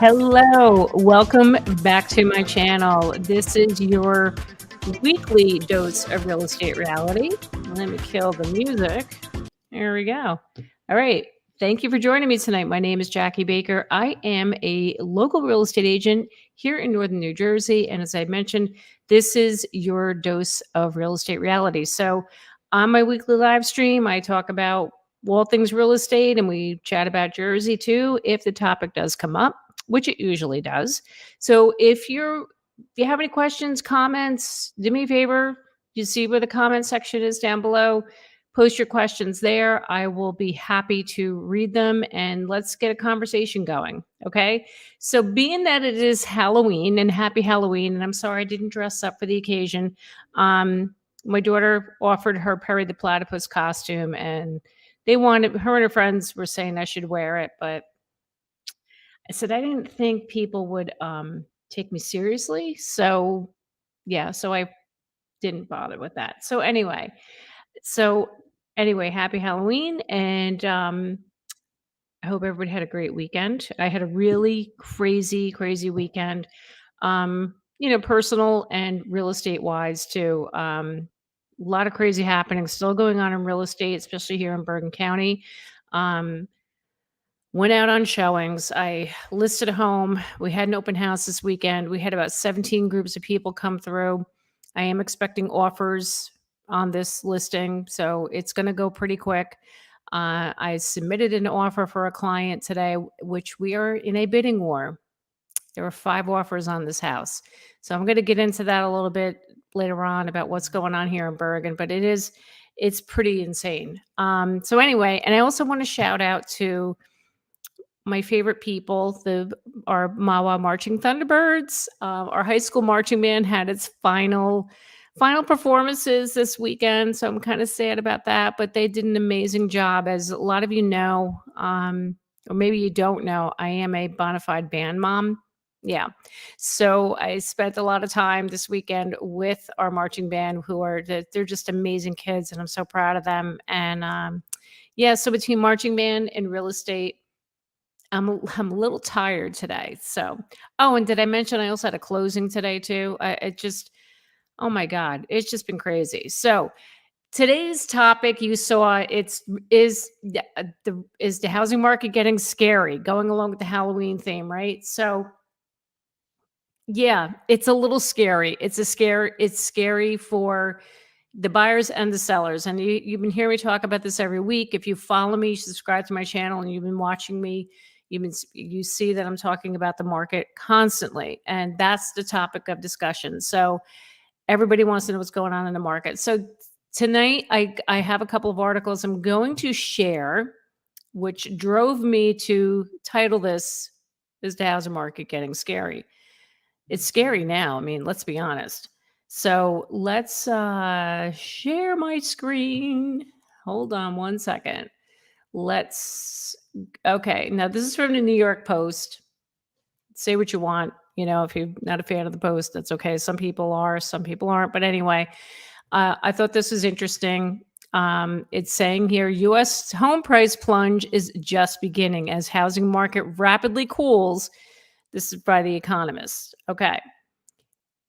Hello, welcome back to my channel. This is your weekly dose of real estate reality. Let me kill the music. There we go. All right. Thank you for joining me tonight. My name is Jackie Baker. I am a local real estate agent here in Northern New Jersey. And as I mentioned, this is your dose of real estate reality. So, on my weekly live stream, I talk about all things real estate and we chat about Jersey too, if the topic does come up, which it usually does. So, if you have any questions, comments, do me a favor. You see where the comment section is down below. Post your questions there. I will be happy to read them and let's get a conversation going. Okay. So, being that it is Halloween and happy Halloween, and I'm sorry I didn't dress up for the occasion, my daughter offered her Perry the Platypus costume and her and her friends were saying I should wear it, but I said I didn't think people would take me seriously. So, yeah, so I didn't bother with that. So anyway, happy Halloween and I hope everybody had a great weekend. I had a really crazy, crazy weekend. Personal and real estate wise too. A lot of crazy happenings still going on in real estate, especially here in Bergen County. Um, Went out on showings. I listed a home. We had an open house this weekend. We had about 17 groups of people come through. I am expecting offers on this listing, so it's going to go pretty quick. I submitted an offer for a client today, which we are in a bidding war. There were 5 offers on this house. So I'm going to get into that a little bit later on about what's going on here in Bergen, but it's pretty insane. So anyway, and I also want to shout out to my favorite people, our Mawa Marching Thunderbirds. Our high school marching band had its final performances this weekend, so I'm kind of sad about that. But they did an amazing job, as a lot of you know, or maybe you don't know. I am a bona fide band mom. Yeah, so I spent a lot of time this weekend with our marching band, they're just amazing kids, and I'm so proud of them. And yeah, so between marching band and real estate. I'm a little tired today. So, oh, and did I mention I also had a closing today too? Oh my God, it's just been crazy. So today's topic you saw is the housing market getting scary, going along with the Halloween theme, right? So yeah, it's a little scary. It's scary for the buyers and the sellers. And you've been hearing me talk about this every week. If you follow me, subscribe to my channel, and you've been watching me, you see that I'm talking about the market constantly. And that's the topic of discussion. So everybody wants to know what's going on in the market. So tonight I have a couple of articles I'm going to share, which drove me to title this, Is the Housing Market Getting Scary? It's scary now. I mean, let's be honest. So let's share my screen. Hold on one second. Okay. Now, this is from the New York Post. Say what you want. If you're not a fan of the Post, that's okay. Some people are, some people aren't. But anyway, I thought this was interesting. It's saying here, U.S. home price plunge is just beginning as housing market rapidly cools. This is by The Economist. Okay.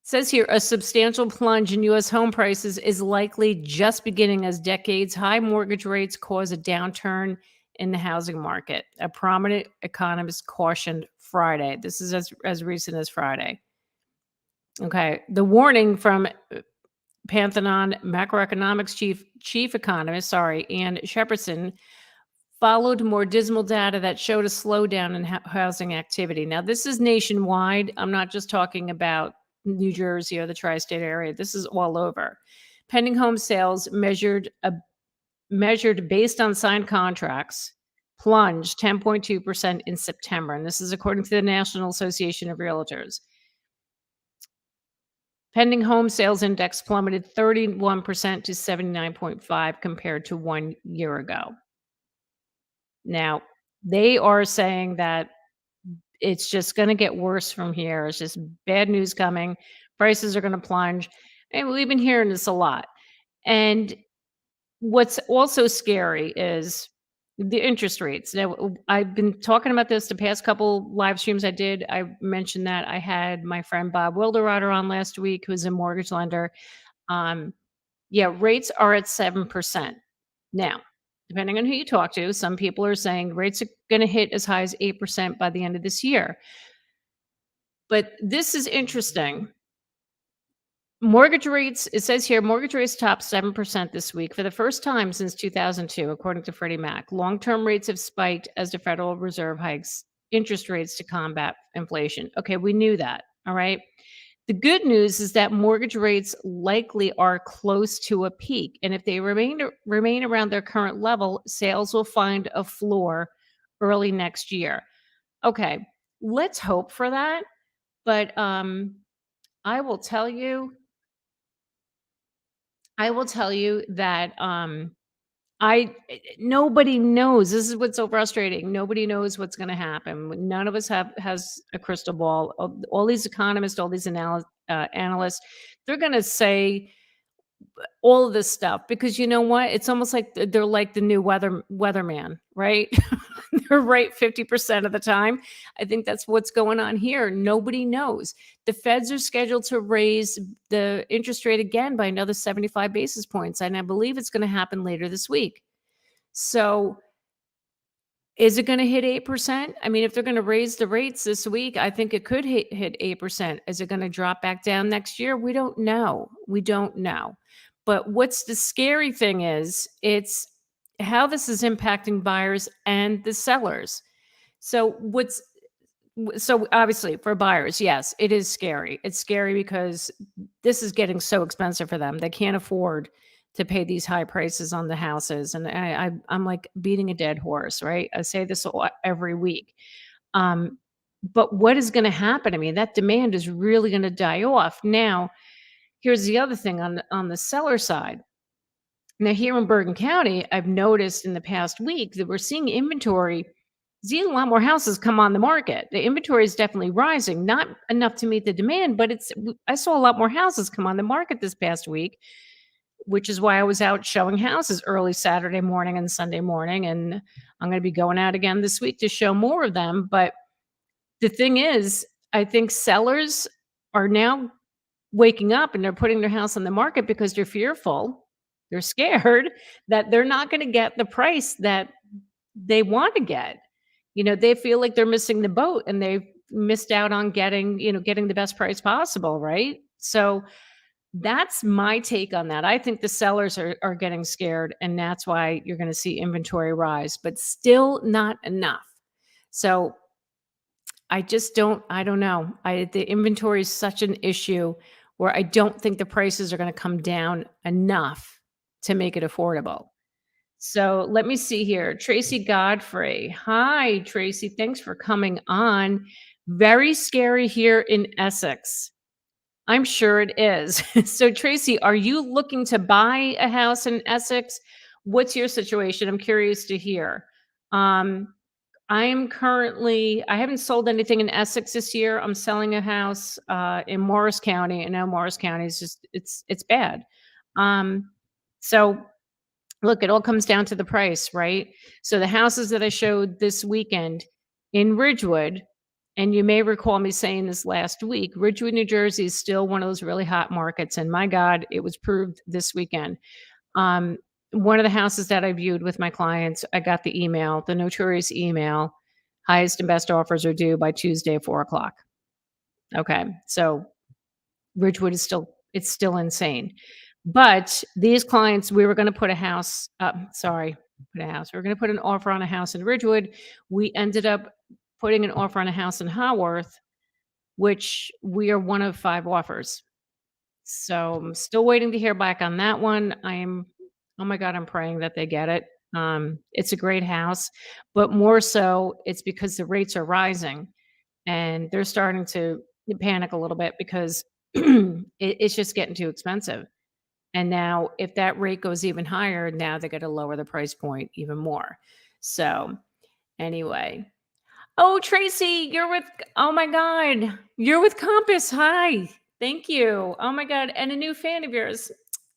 It says here, a substantial plunge in U.S. home prices is likely just beginning as decades high mortgage rates cause a downturn in the housing market. A prominent economist cautioned Friday. This is as recent as Friday. Okay. The warning from Pantheon macroeconomics chief economist, Ann Shepardson, followed more dismal data that showed a slowdown in housing activity. Now, this is nationwide. I'm not just talking about New Jersey or the tri-state area. This is all over. Pending home sales measured based on signed contracts plunged 10.2% in September. And this is according to the National Association of Realtors. Pending home sales index plummeted 31% to 79.5 compared to 1 year ago. Now, they are saying that it's just going to get worse from here. It's just bad news coming. Prices are going to plunge. And we've been hearing this a lot. And what's also scary is The interest rates. Now, I've been talking about this the past couple live streams I did. I mentioned that I had my friend Bob Wilderrotter on last week, who's a mortgage lender. Um, yeah, rates are at 7%. Now, depending on who you talk to, some people are saying rates are going to hit as high as 8% by the end of this year. But this is interesting. Mortgage rates, it says here, mortgage rates topped 7% this week for the first time since 2002, according to Freddie Mac. Long-term rates have spiked as the Federal Reserve hikes interest rates to combat inflation. Okay, we knew that. All right. The good news is that mortgage rates likely are close to a peak. And if they remain around their current level, sales will find a floor early next year. Okay, let's hope for that. But I will tell you I will tell you that, nobody knows. This is what's so frustrating. Nobody knows what's gonna happen. None of us has a crystal ball. All these economists, all these analysts, they're gonna say all of this stuff because you know what? It's almost like they're like the new weatherman, right? They're right 50% of the time. I think that's what's going on here. Nobody knows. The feds are scheduled to raise the interest rate again by another 75 basis points, and I believe it's going to happen later this week. So, is it going to hit 8%? I mean, if they're going to raise the rates this week, I think it could hit 8%. Is it going to drop back down next year? We don't know. We don't know. But what's the scary thing is it's how this is impacting buyers and the sellers. So so obviously for buyers, yes, it is scary. It's scary because this is getting so expensive for them. They can't afford to pay these high prices on the houses. And I'm like beating a dead horse, right? I say this every week. Um, but what is going to happen? I mean, that demand is really going to die off. Now, here's the other thing on the seller side. Now, here in Bergen County, I've noticed in the past week that we're seeing inventory, seeing a lot more houses come on the market. The inventory is definitely rising, not enough to meet the demand, but I saw a lot more houses come on the market this past week, which is why I was out showing houses early Saturday morning and Sunday morning. And I'm going to be going out again this week to show more of them. But the thing is, I think sellers are now waking up and they're putting their house on the market because they're fearful. They're scared that they're not going to get the price that they want to get. You know, they feel like they're missing the boat and they've missed out on getting the best price possible, right? So that's my take on that. I think the sellers are getting scared and that's why you're going to see inventory rise, but still not enough. So I don't know. The inventory is such an issue where I don't think the prices are going to come down enough to make it affordable. So let me see here. Tracy Godfrey. Hi, Tracy. Thanks for coming on. Very scary here in Essex. I'm sure it is. So, Tracy, are you looking to buy a house in Essex? What's your situation? I'm curious to hear. Um, I haven't sold anything in Essex this year. I'm selling a house in Morris County. And now Morris County is just it's bad. Um, so look, it all comes down to the price, right? So the houses that I showed this weekend in Ridgewood, and you may recall me saying this last week, Ridgewood, New Jersey is still one of those really hot markets. And my God, it was proved this weekend. Um, one of the houses that I viewed with my clients, I got the email, the notorious email, highest and best offers are due by Tuesday at 4 o'clock. Okay. So Ridgewood is it's still insane. But these clients, we were going to put a house up, sorry, put a house. We were going to put an offer on a house in Ridgewood. We ended up putting an offer on a house in Haworth, which we are one of 5 offers. So I'm still waiting to hear back on that one. Oh my God, I'm praying that they get it. It's a great house, but more so it's because the rates are rising and they're starting to panic a little bit because it's just getting too expensive. And now if that rate goes even higher, now they got to lower the price point even more. So anyway. Oh, Tracy, oh my God, you're with Compass. Hi. Thank you. Oh my God. And a new fan of yours.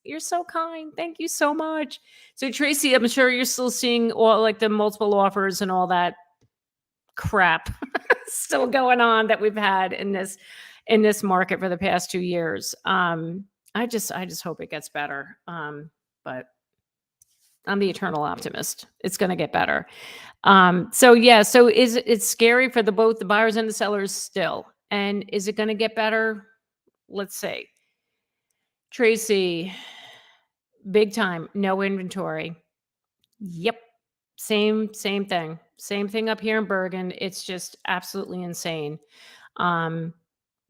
You're so kind. Thank you so much. So Tracy, I'm sure you're still seeing all like the multiple offers and all that crap still going on that we've had in this market for the past 2 years. I just hope it gets better. But I'm the eternal optimist. It's going to get better. So yeah, so it's scary for the both the buyers and the sellers still. And is it going to get better? Let's see. Tracy, big time, no inventory. Yep. Same thing. Same thing up here in Bergen. It's just absolutely insane. Um,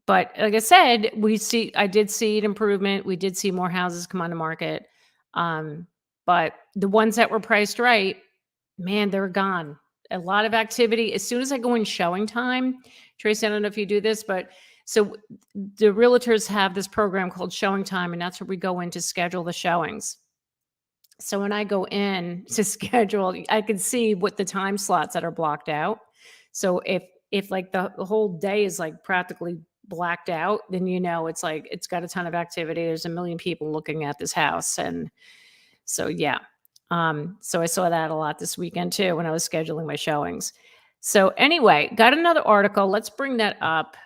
but like I said, I did see an improvement. We did see more houses come on the market. Um, but the ones that were priced right, man, they're gone. A lot of activity. As soon as I go in showing time, Tracy, I don't know if you do this, but so the realtors have this program called showing time, and that's where we go in to schedule the showings. So when I go in to schedule, I can see what the time slots that are blocked out. So if like the whole day is like practically blacked out, then you know it's like it's got a ton of activity. There's a million people looking at this house. And so yeah. So I saw that a lot this weekend too when I was scheduling my showings. So anyway, got another article. Let's bring that up.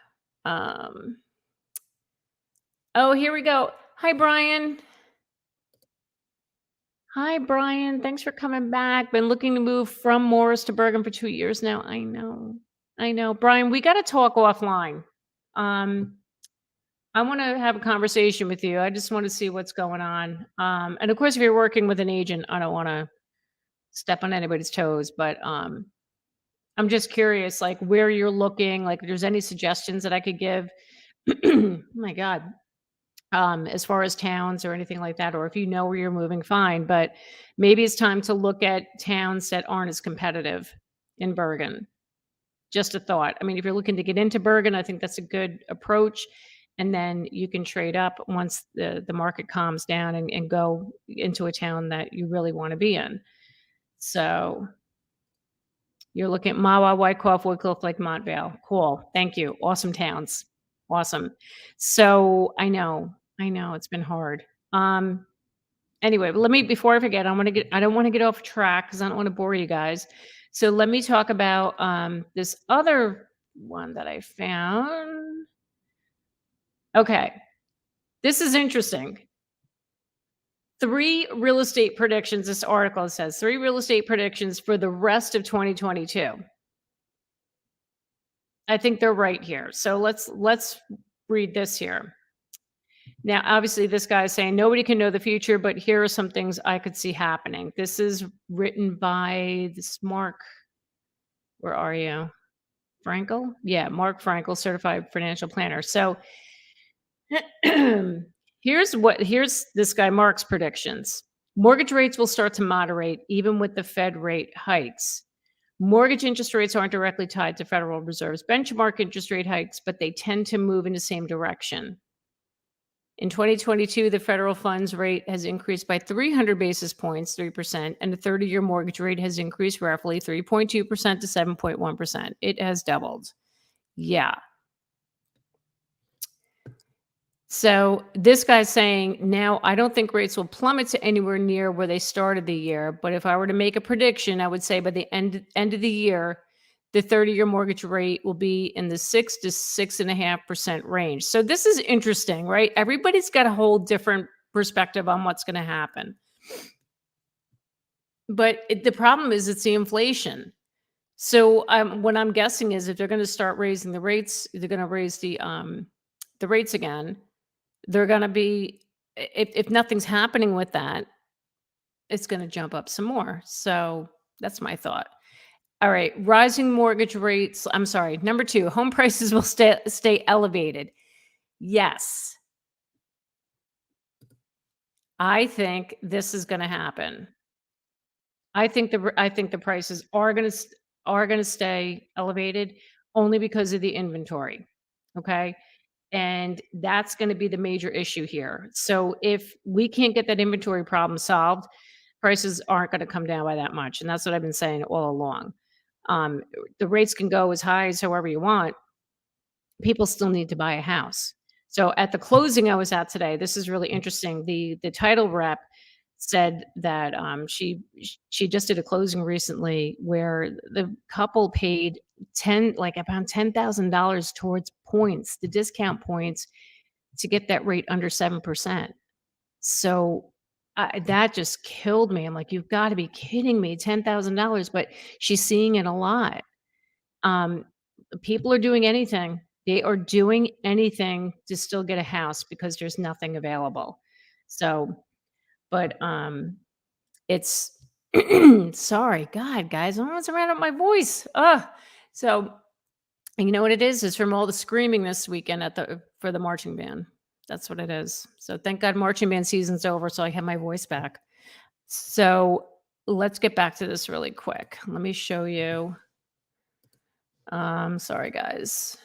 Um, oh, here we go. Hi, Brian. Hi, Brian. Thanks for coming back. Been looking to move from Morris to Bergen for 2 years now. I know. I know. Brian, we got to talk offline. Um, I want to have a conversation with you. I just want to see what's going on. And of course, if you're working with an agent, I don't want to step on anybody's toes, but I'm just curious, like where you're looking, like if there's any suggestions that I could give. Oh my God. As far as towns or anything like that, or if you know where you're moving, fine. But maybe it's time to look at towns that aren't as competitive in Bergen. Just a thought. I mean, if you're looking to get into Bergen, I think that's a good approach. And then you can trade up once the market calms down and go into a town that you really want to be in. So you're looking at Mawa, Wyckoff, Wycliffe, Lake Montvale. Cool. Thank you. Awesome towns. Awesome. So I know it's been hard. Um, Anyway, let me before I forget, I don't want to get off track because I don't want to bore you guys. So let me talk about this other one that I found. Okay. This is interesting. 3 real estate predictions. This article says 3 real estate predictions for the rest of 2022. I think they're right here. So let's read this here. Now, obviously, this guy is saying nobody can know the future, but here are some things I could see happening. This is written by this Mark. Where are you? Frankel? Yeah, Mark Frankel, certified financial planner. So here's this guy Mark's predictions. Mortgage rates will start to moderate even with the Fed rate hikes. Mortgage interest rates aren't directly tied to Federal Reserve's benchmark interest rate hikes, but they tend to move in the same direction. In 2022, the federal funds rate has increased by 300 basis points, 3%, and the 30-year mortgage rate has increased roughly 3.2% to 7.1%. It has doubled. Yeah. So this guy's saying, now I don't think rates will plummet to anywhere near where they started the year, but if I were to make a prediction, I would say by the end of the year, the 30-year mortgage rate will be in the 6 to 6.5% range. So this is interesting, right? Everybody's got a whole different perspective on what's going to happen. But the problem is it's the inflation. So what I'm guessing is if they're going to start raising the rates, they're going to raise the rates again. They're going to be if nothing's happening with that, it's going to jump up some more. So that's my thought. All right, rising mortgage rates. I'm sorry. Number 2, home prices will stay elevated. Yes. I think this is going to happen. I think the prices are going to stay elevated only because of the inventory. Okay? And that's going to be the major issue here. So if we can't get that inventory problem solved, prices aren't going to come down by that much. And that's what I've been saying all along. The rates can go as high as however you want. People still need to buy a house. So at the closing I was at today, this is really interesting. The title rep said that she just did a closing recently where the couple paid like about $10,000 towards points, the discount points to get that rate under 7%. So that just killed me. I'm like, you've got to be kidding me, $10,000. But she's seeing it a lot. Um, People are doing anything. They are doing anything to still get a house because there's nothing available. So, but it's sorry, God, guys, I almost ran up my voice. So and you know what it is? It's from all the screaming this weekend for the marching band. That's what it is. So thank God marching band season's over, so I have my voice back. So let's get back to this really quick. Let me show you. Sorry, guys.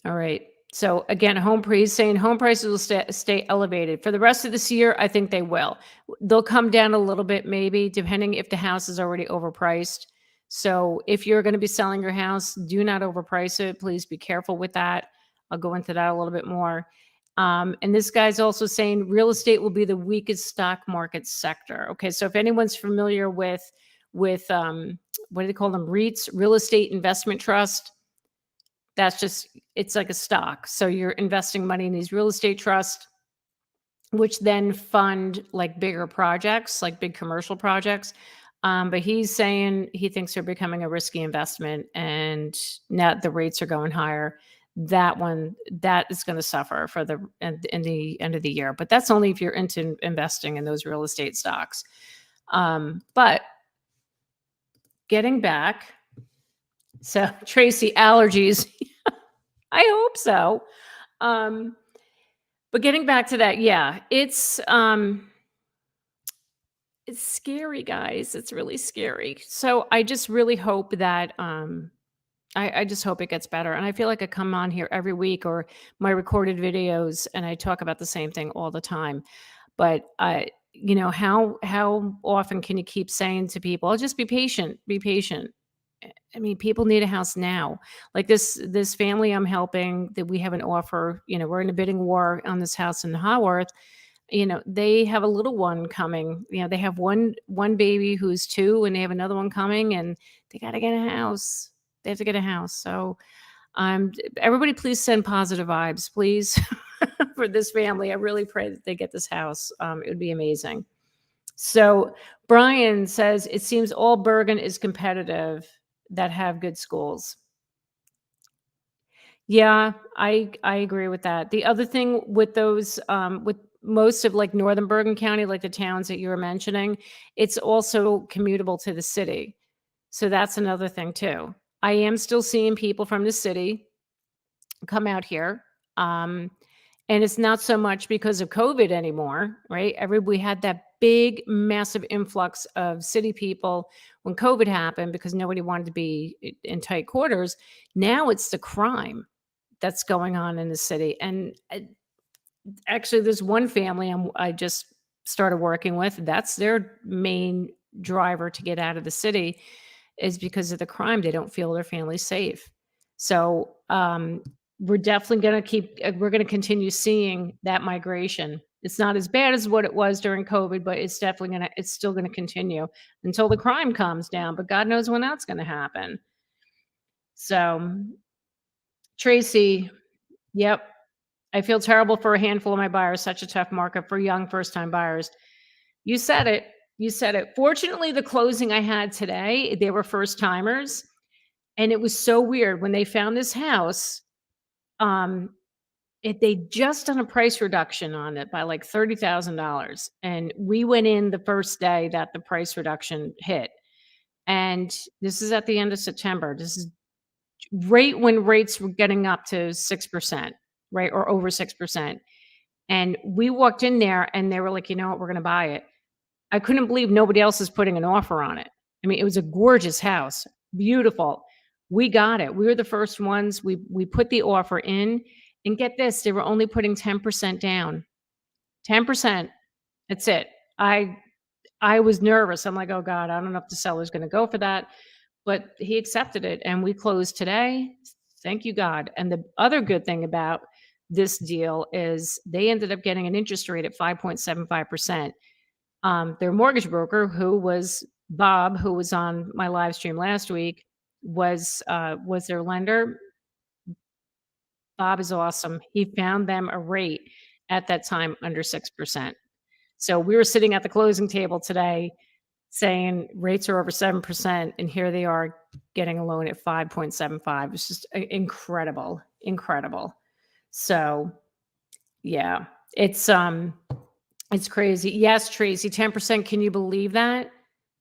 All right. So again, he's saying home prices will stay elevated for the rest of this year. I think they will. They'll come down a little bit, maybe, depending if the house is already overpriced. So if you're going to be selling your house, do not overprice it. Please be careful with that. I'll go into that a little bit more. And this guy's also saying real estate will be the weakest stock market sector. Okay, so if anyone's familiar with what do they call them? REITs, real estate investment trust. That's just, it's like a stock. So you're investing money in these real estate trusts, which then fund like bigger projects, like big commercial projects. But he's saying he thinks they're becoming a risky investment, and now the rates are going higher. That is going to suffer for in the end of the year. But that's only if you're into investing in those real estate stocks. But getting back, so Tracy, allergies. I hope so. But getting back to that, yeah, it's scary, guys. It's really scary. So I just really hope that I just hope it gets better. And I feel like I come on here every week or my recorded videos and I talk about the same thing all the time. But how often can you keep saying to people, "Oh, just be patient, be patient." I mean, people need a house now. Like this family I'm helping, that we have an offer, we're in a bidding war on this house in Haworth. They have a little one coming. They have one baby who's 2 and they have another one coming, and they got to get a house. They have to get a house. So everybody please send positive vibes, please, for this family. I really pray that they get this house. It would be amazing. So Brian says it seems all Bergen is competitive that have good schools. Yeah, I agree with that. The other thing with those, with most of like northern Bergen County, like the towns that you were mentioning, it's also commutable to the city. So that's another thing too. I am still seeing people from the city come out here. And it's not so much because of COVID anymore, right? We had that big, massive influx of city people when COVID happened because nobody wanted to be in tight quarters. Now it's the crime that's going on in the city. And actually, there's one family I just started working with. That's their main driver to get out of the city, is because of the crime. They don't feel their family safe. So we're definitely going to we're going to continue seeing that migration. It's not as bad as what it was during COVID, but it's still going to continue until the crime calms down. But God knows when that's going to happen. So, Tracy, yep. I feel terrible for a handful of my buyers. Such a tough market for young first-time buyers. You said it. You said it. Fortunately, the closing I had today, they were first-timers, and it was so weird when they found this house. They just done a price reduction on it by like $30,000, and we went in the first day that the price reduction hit. And this is at the end of September. This is right when rates were getting up to 6%, right, or over 6%. And we walked in there and they were like, "You know what? We're gonna buy it." I couldn't believe nobody else is putting an offer on it. I mean, it was a gorgeous house, beautiful. We got it. We were the first ones. We put the offer in, and get this, they were only putting 10% down. 10%. That's it. I was nervous. I'm like, "Oh God, I don't know if the seller's gonna go for that." But he accepted it and we closed today. Thank you, God. And the other good thing about this deal is they ended up getting an interest rate at 5.75%. Their mortgage broker, who was Bob, who was on my live stream last week, was their lender. Bob is awesome. He found them a rate at that time under 6%. So we were sitting at the closing table today saying rates are over 7%, and here they are getting a loan at 5.75. It's just incredible, incredible. So yeah, it's crazy. Yes, Tracy, 10%. Can you believe that?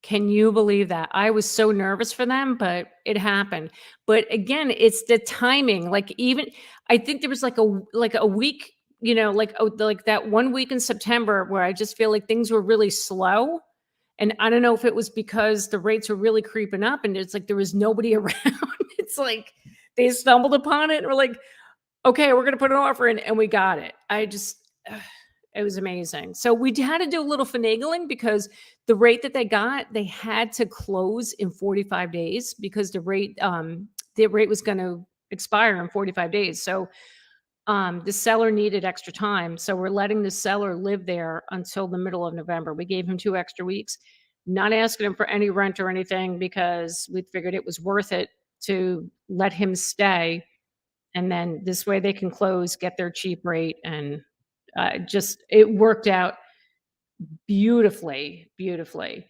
Can you believe that? I was so nervous for them, but it happened. But again, it's the timing. Like, even I think there was like a week, like that 1 week in September where I just feel like things were really slow. And I don't know if it was because the rates were really creeping up and it's like there was nobody around. It's like they stumbled upon it and we're like, okay, we're going to put an offer in, and we got it. It was amazing. So we had to do a little finagling because the rate that they got, they had to close in 45 days because the rate was going to expire in 45 days. So the seller needed extra time. So we're letting the seller live there until the middle of November. We gave him 2 extra weeks, not asking him for any rent or anything because we figured it was worth it to let him stay. And then this way they can close, get their cheap rate, and it worked out beautifully, beautifully.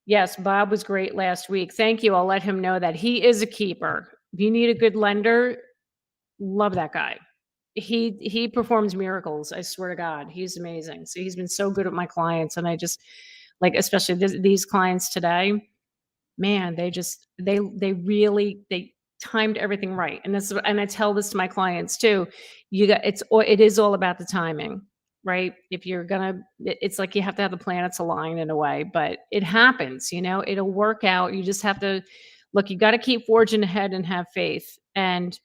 Yes, Bob was great last week. Thank you. I'll let him know that he is a keeper. If you need a good lender, love that guy. He performs miracles. I swear to God, he's amazing. So he's been so good with my clients, and I just like, especially these clients today. Man, they timed everything right. And I tell this to my clients too. It is all about the timing, right? If you're gonna it's like you have to have the planets align in a way, but it happens, it'll work out. You just have to look, you got to keep forging ahead and have faith. And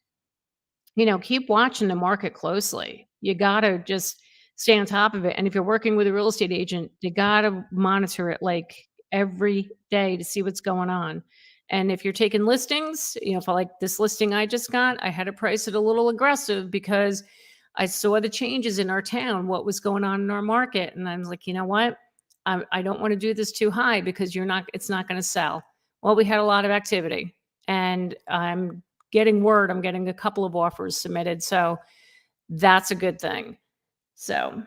keep watching the market closely. You gotta just stay on top of it. And if you're working with a real estate agent, you gotta monitor it like every day to see what's going on. And if you're taking listings, for like this listing I just got, I had to price it a little aggressive because I saw the changes in our town, what was going on in our market. And I was like, you know what? I don't want to do this too high because it's not going to sell. Well, we had a lot of activity, and I'm getting a couple of offers submitted. So that's a good thing. So,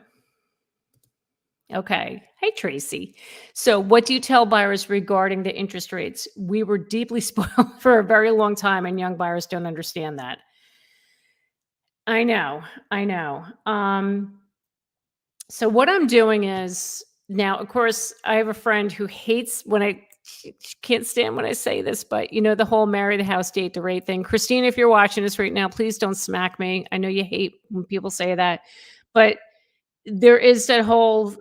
okay. Hey, Tracy. So what do you tell buyers regarding the interest rates? We were deeply spoiled for a very long time, and young buyers don't understand that. I know. I know. So what I'm doing is now, of course, I have a friend who hates she can't stand when I say this, but the whole marry the house, date the rate thing. Christine, if you're watching this right now, please don't smack me. I know you hate when people say that, but there is that whole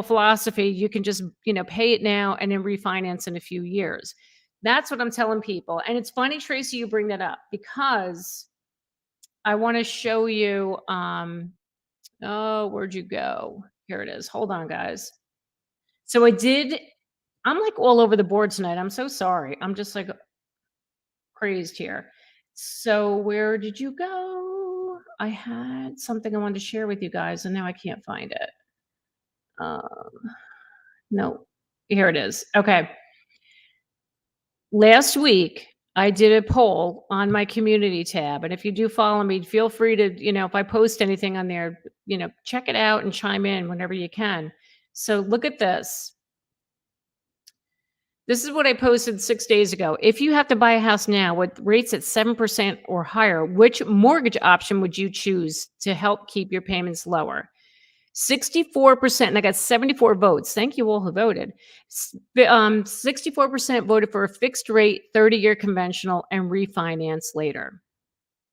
philosophy. You can just, pay it now and then refinance in a few years. That's what I'm telling people. And it's funny, Tracy, you bring that up because I want to show you, oh, where'd you go? Here it is. Hold on, guys. So I'm like all over the board tonight. I'm so sorry. I'm just like crazed here. So where did you go? I had something I wanted to share with you guys, and now I can't find it. Um, no, here it is. Okay. Last week, I did a poll on my community tab. And if you do follow me, feel free to, if I post anything on there, check it out and chime in whenever you can. So look at this. This is what I posted 6 days ago. If you have to buy a house now with rates at 7% or higher, which mortgage option would you choose to help keep your payments lower? 64%, and I got 74 votes. Thank you all who voted. 64% voted for a fixed rate, 30-year conventional, and refinance later,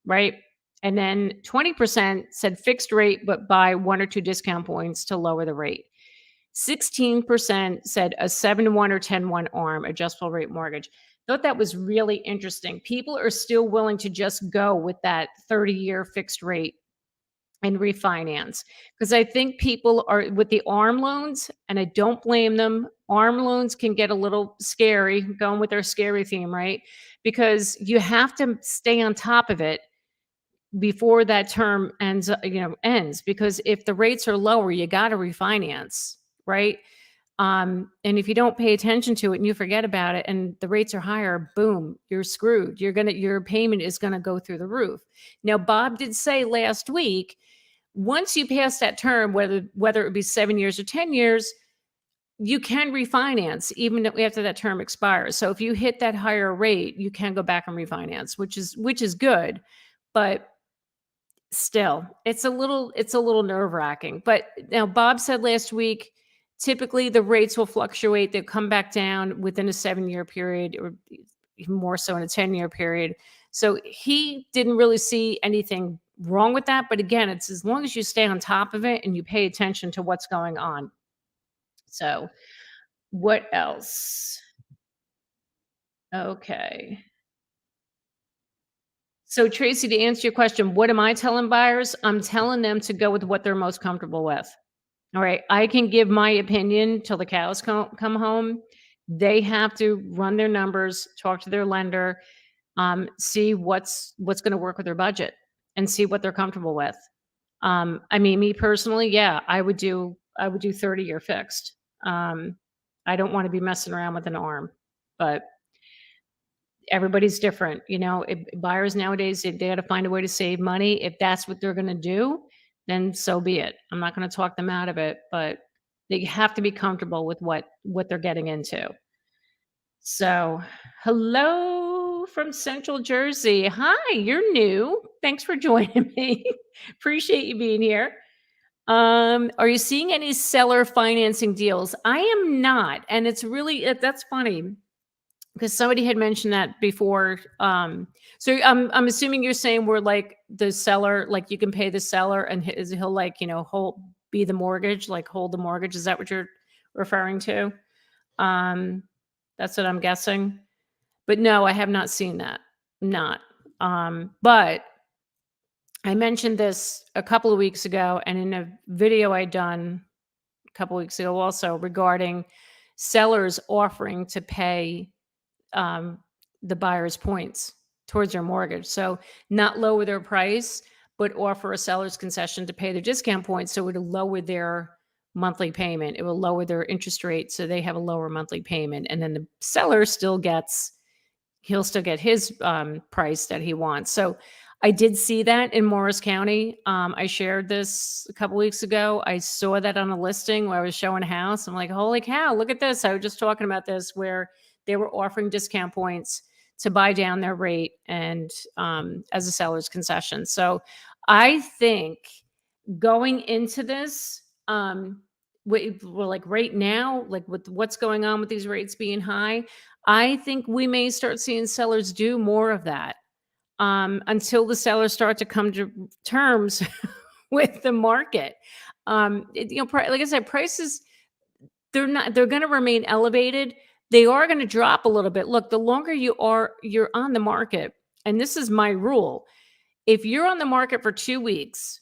right? And then 20% said fixed rate, but buy 1 or 2 discount points to lower the rate. 16% said a 7-1 or 10-1 ARM, adjustable rate mortgage. Thought that was really interesting. People are still willing to just go with that 30-year fixed rate and refinance. Because I think people are with the ARM loans, and I don't blame them. ARM loans can get a little scary, going with their scary theme, right? Because you have to stay on top of it before that term ends, because if the rates are lower, you got to refinance, right? And if you don't pay attention to it and you forget about it and the rates are higher, boom, you're screwed. Your payment is gonna go through the roof. Now, Bob did say last week, once you pass that term, whether it be 7 years or 10 years, you can refinance even after that term expires. So if you hit that higher rate, you can go back and refinance, which is good. But still, it's a little nerve-wracking. But now Bob said last week, typically the rates will fluctuate. They'll come back down within a 7-year period, or even more so in a 10-year period. So he didn't really see anything wrong with that. But again, it's as long as you stay on top of it and you pay attention to what's going on. So what else? Okay. So Tracy, to answer your question, what am I telling buyers? I'm telling them to go with what they're most comfortable with. All right, I can give my opinion till the cows come home. They have to run their numbers, talk to their lender, see what's going to work with their budget, and see what they're comfortable with. I mean, me personally, yeah, I would do 30-year fixed. I don't want to be messing around with an arm, but everybody's different. Buyers nowadays, they got to find a way to save money. If that's what they're going to do, then so be it. I'm not going to talk them out of it, but they have to be comfortable with what they're getting into. So, hello from Central Jersey. Hi, you're new. Thanks for joining me. Appreciate you being here. Are you seeing any seller financing deals? I am not, and that's funny because somebody had mentioned that before. So I'm assuming you're saying we're like the seller, like you can pay the seller and he'll like, be the mortgage, like hold the mortgage. Is that what you're referring to? Um, that's what I'm guessing. But no, I have not seen that. Not. But I mentioned this a couple of weeks ago, and in a video I done a couple weeks ago also regarding sellers offering to pay um, the buyer's points towards their mortgage. So not lower their price, but offer a seller's concession to pay their discount points. So it will lower their monthly payment. It will lower their interest rate. So they have a lower monthly payment. And then the seller he'll still get his price that he wants. So I did see that in Morris County. I shared this a couple weeks ago. I saw that on a listing where I was showing a house. I'm like, holy cow, look at this. I was just talking about this where they were offering discount points to buy down their rate and as a seller's concession. So I think going into this, well, like right now, like with what's going on with these rates being high, I think we may start seeing sellers do more of that until the sellers start to come to terms with the market. Like I said, prices they're going to remain elevated. They are going to drop a little bit. Look, the longer you're on the market, and this is my rule. If you're on the market for 2 weeks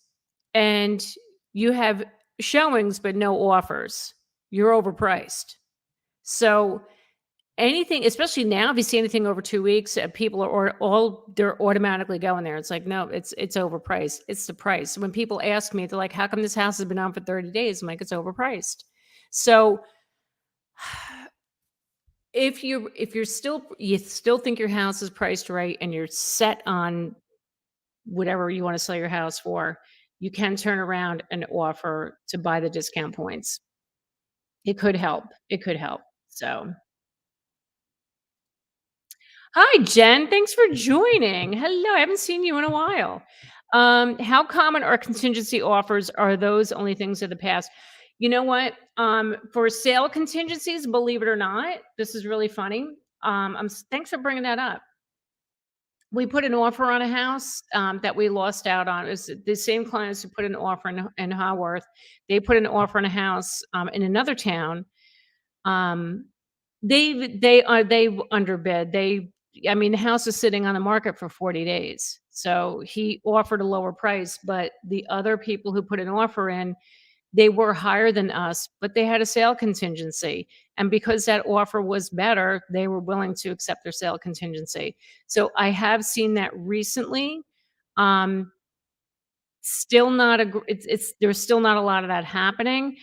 and you have showings but no offers, you're overpriced. So anything, especially now, if you see anything over 2 weeks, people they're automatically going there. It's like, no, it's overpriced. It's the price. When people ask me, they're like, how come this house has been on for 30 days? I'm like, it's overpriced. So if you still think your house is priced right and you're set on whatever you want to sell your house for, you can turn around and offer to buy the discount points. It could help. It could help. So, hi, Jen. Thanks for joining. Hello. I haven't seen you in a while. How common are contingency offers? Are those only things of the past? You know what? For sale contingencies, believe it or not, this is really funny. Thanks for bringing that up. We put an offer on a house, that we lost out on. It was the same clients who put an offer in Haworth. They put an offer on a house, in another town. Um, they underbid. I mean, the house is sitting on the market for 40 days. So he offered a lower price, but the other people who put an offer in, they were higher than us, but they had a sale contingency. And because that offer was better, they were willing to accept their sale contingency. So I have seen that recently. Um, Still not a gr it's there's still not a lot of that happening,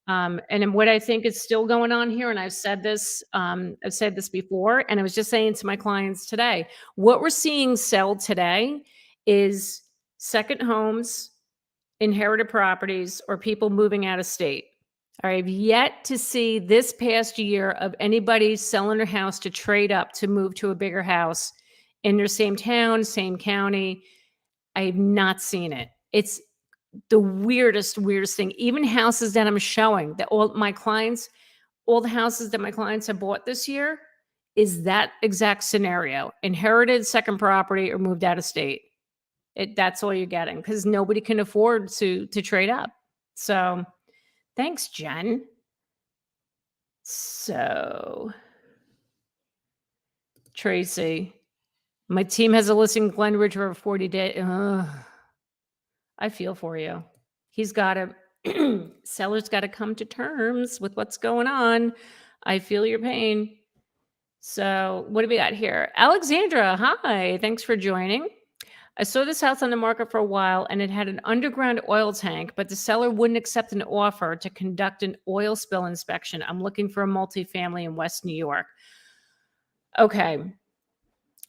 and then what I think is still going on here, and I've said this before, and I was just saying to my clients today, what we're seeing sell today is second homes, inherited properties, or people moving out of state. I've yet to see this past year of anybody selling their house to trade up to move to a bigger house in their same town, same county. I have not seen it. It's the weirdest thing. Even houses that I'm showing that all the houses that my clients have bought this year is that exact scenario. Inherited second property or moved out of state. That's all you're getting because nobody can afford to trade up. So thanks, Jen. So Tracy, my team has a listing in Glen Ridge for 40 days. I feel for you. He's gotta seller's gotta come to terms with what's going on. I feel your pain. So, what do we got here? Alexandra, hi. Thanks for joining. I saw this house on the market for a while and it had an underground oil tank, but the seller wouldn't accept an offer to conduct an oil spill inspection. I'm looking for a multifamily in West New York. Okay.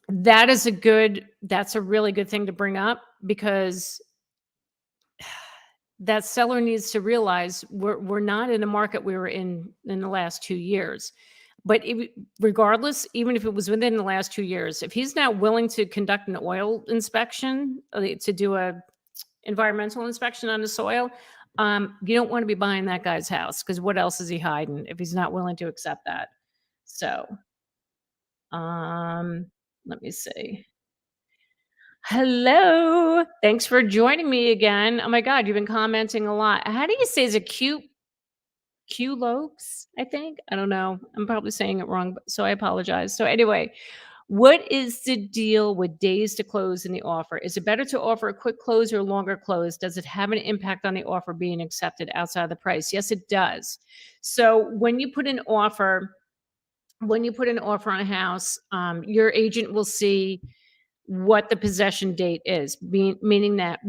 That's a really good thing to bring up because that seller needs to realize we're not in the market we were in the last 2 years. But regardless, even if it was within the last 2 years, if he's not willing to conduct an oil inspection, to do a environmental inspection on the soil, you don't want to be buying that guy's house because what else is he hiding if he's not willing to accept that? So, um, let me see. Hello. Thanks for joining me again. Oh my God, you've been commenting a lot. How do you say, is it Q Lopes, I think? I don't know. I'm probably saying it wrong, so I apologize. So anyway, what is the deal with days to close in the offer? Is it better to offer a quick close or a longer close? Does it have an impact on the offer being accepted outside of the price? Yes, it does. So when you put an offer on a house, your agent will see what the possession date is, meaning that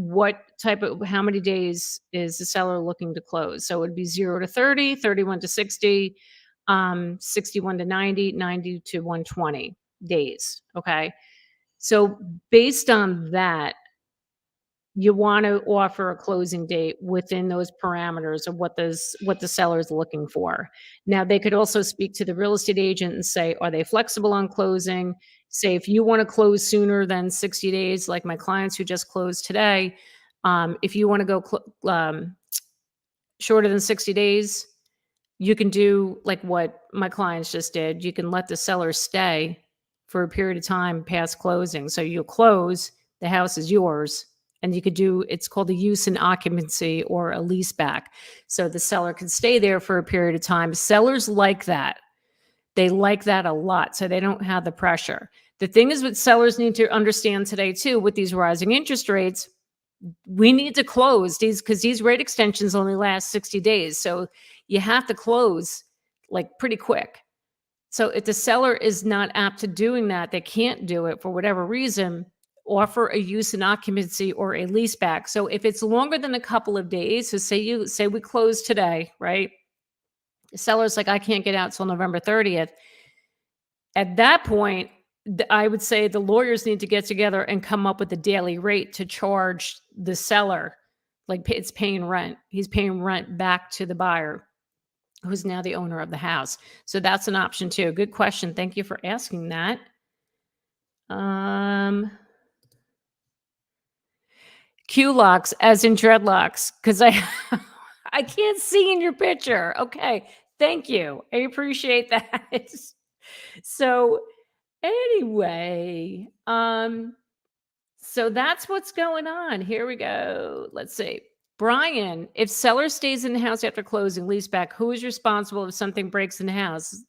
how many days is the seller looking to close. So it would be 0 to 30, 31 to 60, 61 to 90, 90 to 120 days. Okay. So based on that, you want to offer a closing date within those parameters of what the seller is looking for. Now, they could also speak to the real estate agent and say, are they flexible on closing? Say, if you want to close sooner than 60 days, like my clients who just closed today, if you want to go shorter than 60 days, you can do like what my clients just did. You can let the seller stay for a period of time past closing. So you'll close, the house is yours, and you could do it's called a use and occupancy or a lease back. So the seller can stay there for a period of time. Sellers like that. They like that a lot. So they don't have the pressure. The thing is what sellers need to understand today too, with these rising interest rates, we need to close these because these rate extensions only last 60 days. So you have to close like pretty quick. So if the seller is not apt to doing that, they can't do it for whatever reason, offer a use and occupancy or a lease back. So if it's longer than a couple of days, so say we close today, right? The seller's like, I can't get out till November 30th. At that point, I would say the lawyers need to get together and come up with a daily rate to charge the seller. Like it's paying rent. He's paying rent back to the buyer who's now the owner of the house. So that's an option too. Good question. Thank you for asking that. Q-locks as in dreadlocks because I can't see in your picture. Okay. Thank you. I appreciate that. So anyway, so that's what's going on. Here we go. Let's see. Brian, if seller stays in the house after closing, lease back, who is responsible if something breaks in the house?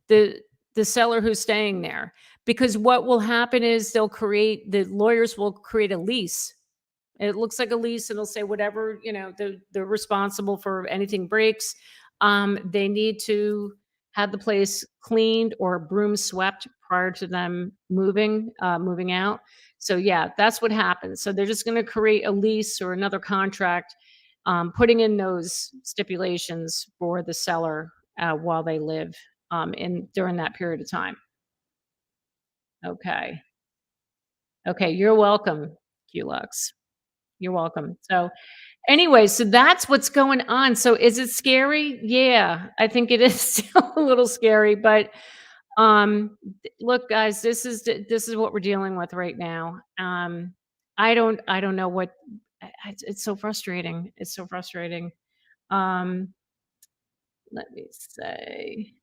The the seller who's staying there. Because what will happen is the lawyers will create a lease. It looks like a lease, and it'll say whatever, they're responsible for anything breaks. They need to have the place cleaned or broom swept prior to them moving out. So yeah, that's what happens. So they're just going to create a lease or another contract, putting in those stipulations for the seller while they live in during that period of time. Okay. Okay. You're welcome, Qlux. You're welcome. So anyway, so that's what's going on. So is it scary? Yeah, I think it is still a little scary, but look guys, this is what we're dealing with right now. I don't know what it's so frustrating. It's so frustrating. Um let me say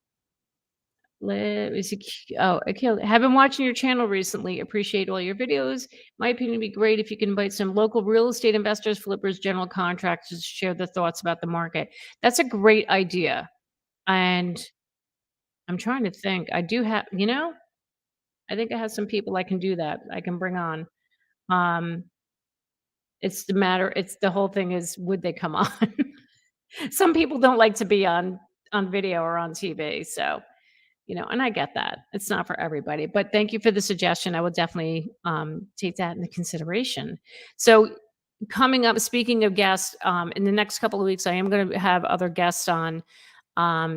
let me see. Oh, okay. Have been watching your channel recently. Appreciate all your videos. My opinion would be great if you can invite some local real estate investors, flippers, general contractors to share their thoughts about the market. That's a great idea. And I'm trying to think. I do have, I think I have some people I can do that. I can bring on. Um, it's the whole thing is would they come on? Some people don't like to be on video or on TV. So and I get that. It's not for everybody, but thank you for the suggestion. I will definitely take that into consideration. So, coming up, speaking of guests, in the next couple of weeks, I am going to have other guests on.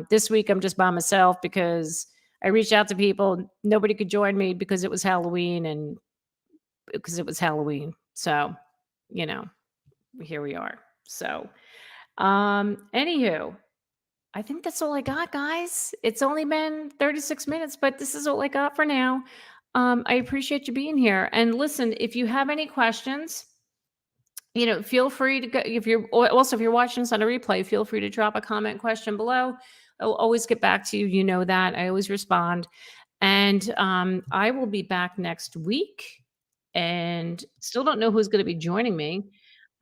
This week, I'm just by myself because I reached out to people. Nobody could join me because it was Halloween and because it was Halloween. So, you know, here we are. So, anywho, I think that's all I got, guys. It's only been 36 minutes, but this is all I got for now. I appreciate you being here. And listen, if you have any questions, feel free to go. If you're watching this on a replay, feel free to drop a comment question below. I'll always get back to you. You know that I always respond. And I will be back next week. And still don't know who's going to be joining me.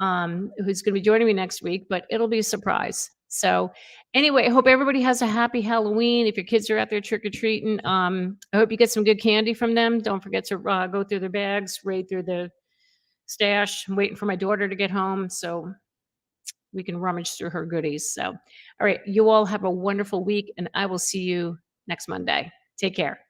Who's going to be joining me next week, but it'll be a surprise. So, anyway, I hope everybody has a happy Halloween. If your kids are out there trick or treating, I hope you get some good candy from them. Don't forget to go through their bags, raid through the stash. I'm waiting for my daughter to get home so we can rummage through her goodies. So, all right, you all have a wonderful week, and I will see you next Monday. Take care.